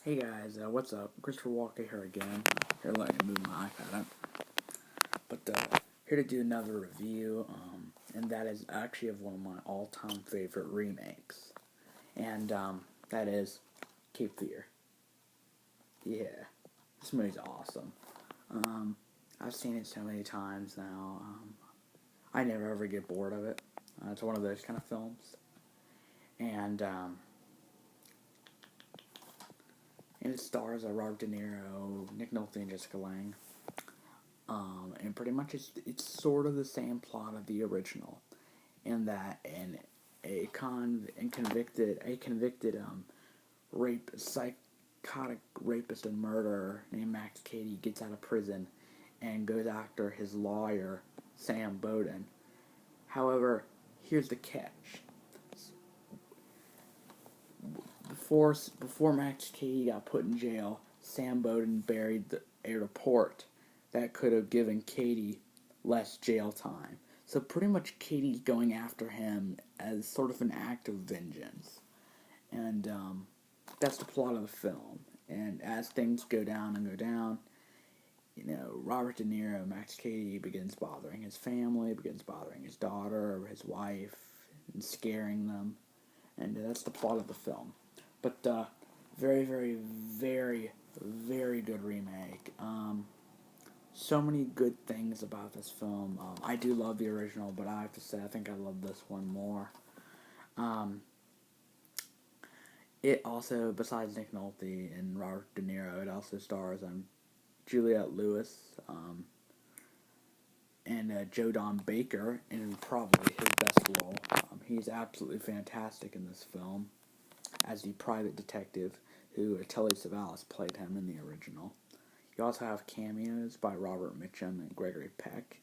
Hey guys, what's up? Christopher Walker here again. Here, let me move my iPad up. But here to do another review, and that is actually of one of my all-time favorite remakes, and that is Cape Fear. Yeah, this movie's awesome. Um, I've seen it so many times now. I never ever get bored of it. It's one of those kind of films, and and it stars Robert De Niro, Nick Nolte, and Jessica Lange. And pretty much it's sort of the same plot of the original, in that a convicted psychotic rapist and murderer named Max Cady gets out of prison and goes after his lawyer Sam Bowden. However, here's the catch: before Max Cady got put in jail, Sam Bowden buried a report that could have given Cady less jail time. So pretty much Katie's going after him as sort of an act of vengeance. And that's the plot of the film. And as things go down and go down, Robert De Niro, Max Cady, begins bothering his family, begins bothering his daughter, his wife, and scaring them. And that's the plot of the film. But very, very, very, very good remake. So many good things about this film. I do love the original, but I have to say I think I love this one more. Um, it also, besides Nick Nolte and Robert De Niro, it also stars Juliette Lewis and Joe Don Baker in probably his best role. He's absolutely fantastic in this film as the private detective who Telly Savalas played him in the original. You also have cameos by Robert Mitchum and Gregory Peck.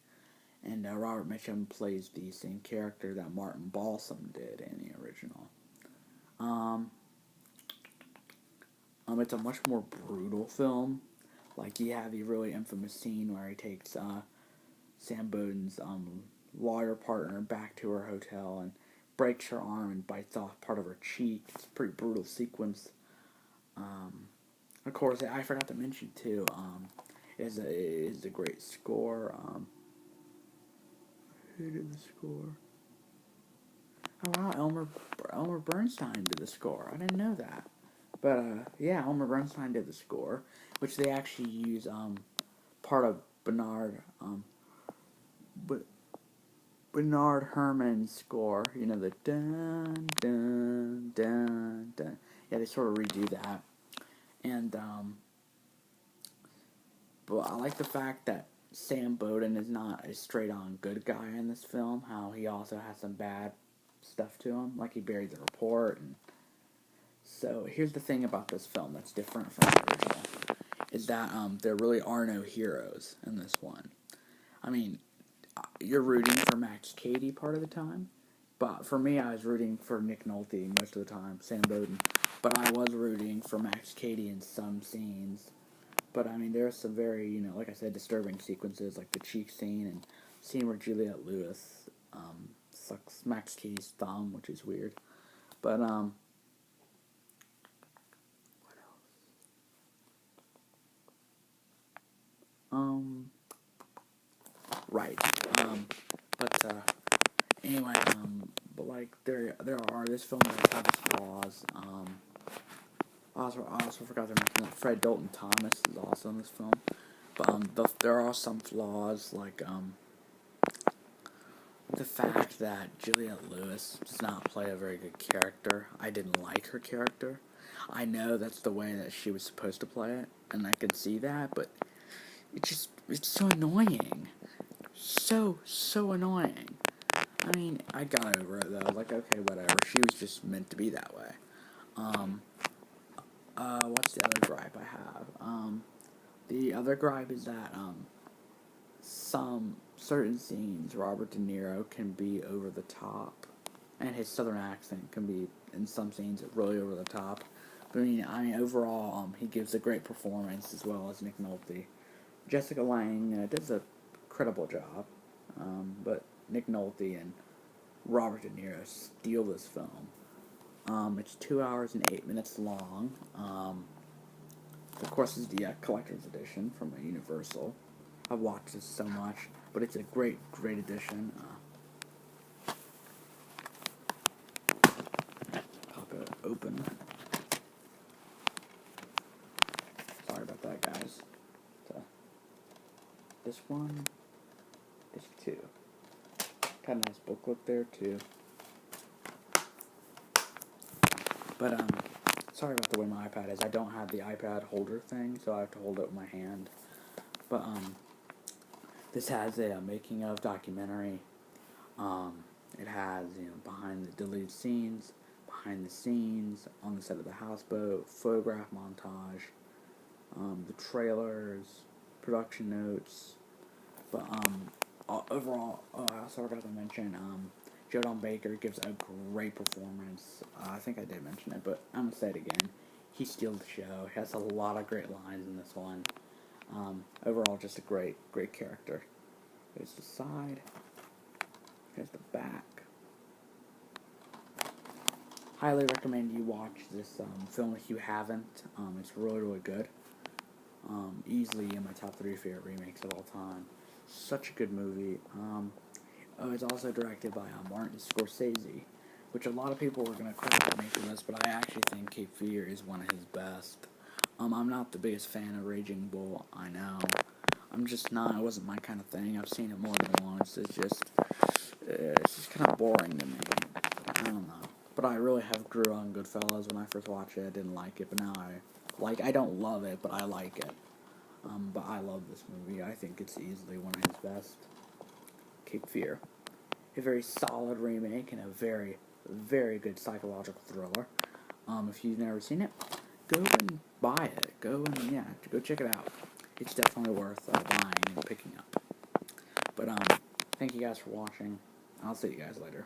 And Robert Mitchum plays the same character that Martin Balsam did in the original. Um, it's a much more brutal film. Like, you have the really infamous scene where he takes Sam Bowden's lawyer partner back to her hotel and breaks her arm and bites off part of her cheek. It's a pretty brutal sequence. Of course, I forgot to mention too. It is a great score. Who did the score? Oh wow, Elmer Bernstein did the score. I didn't know that. But yeah, Elmer Bernstein did the score, which they actually use part of B- Bernard Herrmann's score. You know, the dun dun dun dun. Yeah, they sort of redo that, and but I like the fact that Sam Bowden is not a straight-on good guy in this film. How he also has some bad stuff to him, like he buried the report. And so here's the thing about this film that's different from the original, is that there really are no heroes in this one. I mean, you're rooting for Max Cady part of the time, but for me, I was rooting for Nick Nolte most of the time, Sam Bowden. But I was rooting for Max Cady in some scenes. But I mean, there are some very, like I said, disturbing sequences, like the cheek scene and scene where Juliette Lewis sucks Max Cady's thumb, which is weird. But what else? Um, right. Anyway, but like there are this film that has its flaws. I also forgot to mention that Fred Dalton Thomas is also in this film. But there are some flaws, like the fact that Juliette Lewis does not play a very good character. I didn't like her character. I know that's the way that she was supposed to play it, and I could see that, but it's so annoying. So annoying. I mean, I got over it though. Like, okay, whatever. She was just meant to be that way. Um, what's the other gripe I have? The other gripe is that some certain scenes, Robert De Niro can be over the top, and his southern accent can be in some scenes really over the top. But I mean, overall, he gives a great performance as well as Nick Nolte. Jessica Lange does a credible job, but Nick Nolte and Robert De Niro steal this film. It's 2 hours and 8 minutes long. Of course, is the collector's edition from Universal. I've watched this so much, but it's a great, great edition. Pop it open. Sorry about that, guys. This one is 2. Got a nice booklet there too. But sorry about the way my iPad is. I don't have the iPad holder thing, so I have to hold it with my hand. But this has a making of documentary. It has behind the deleted scenes, behind the scenes, on the set of the houseboat, photograph montage, the trailers, production notes. But overall, I also forgot to mention Jodon Baker gives a great performance. I think I did mention it, but I'm gonna say it again. He steals the show. He has a lot of great lines in this one. Overall, just a great, great character. Here's the side. Here's the back. Highly recommend you watch this film if you haven't. It's really, really good. Easily in my top 3 favorite remakes of all time. Such a good movie. It's also directed by Martin Scorsese, which a lot of people were going to credit me for this, but I actually think Cape Fear is one of his best. I'm not the biggest fan of Raging Bull, I know. I'm just not. It wasn't my kind of thing. I've seen it more than once. It's just kind of boring to me. I don't know. But I really have grew on Goodfellas. When I first watched it, I didn't like it, but now I don't love it, but I like it. But I love this movie. I think it's easily one of his best. Cape Fear. A very solid remake and a very, very good psychological thriller. If you've never seen it, go and buy it. Go check it out. It's definitely worth buying and picking up. But thank you guys for watching. I'll see you guys later.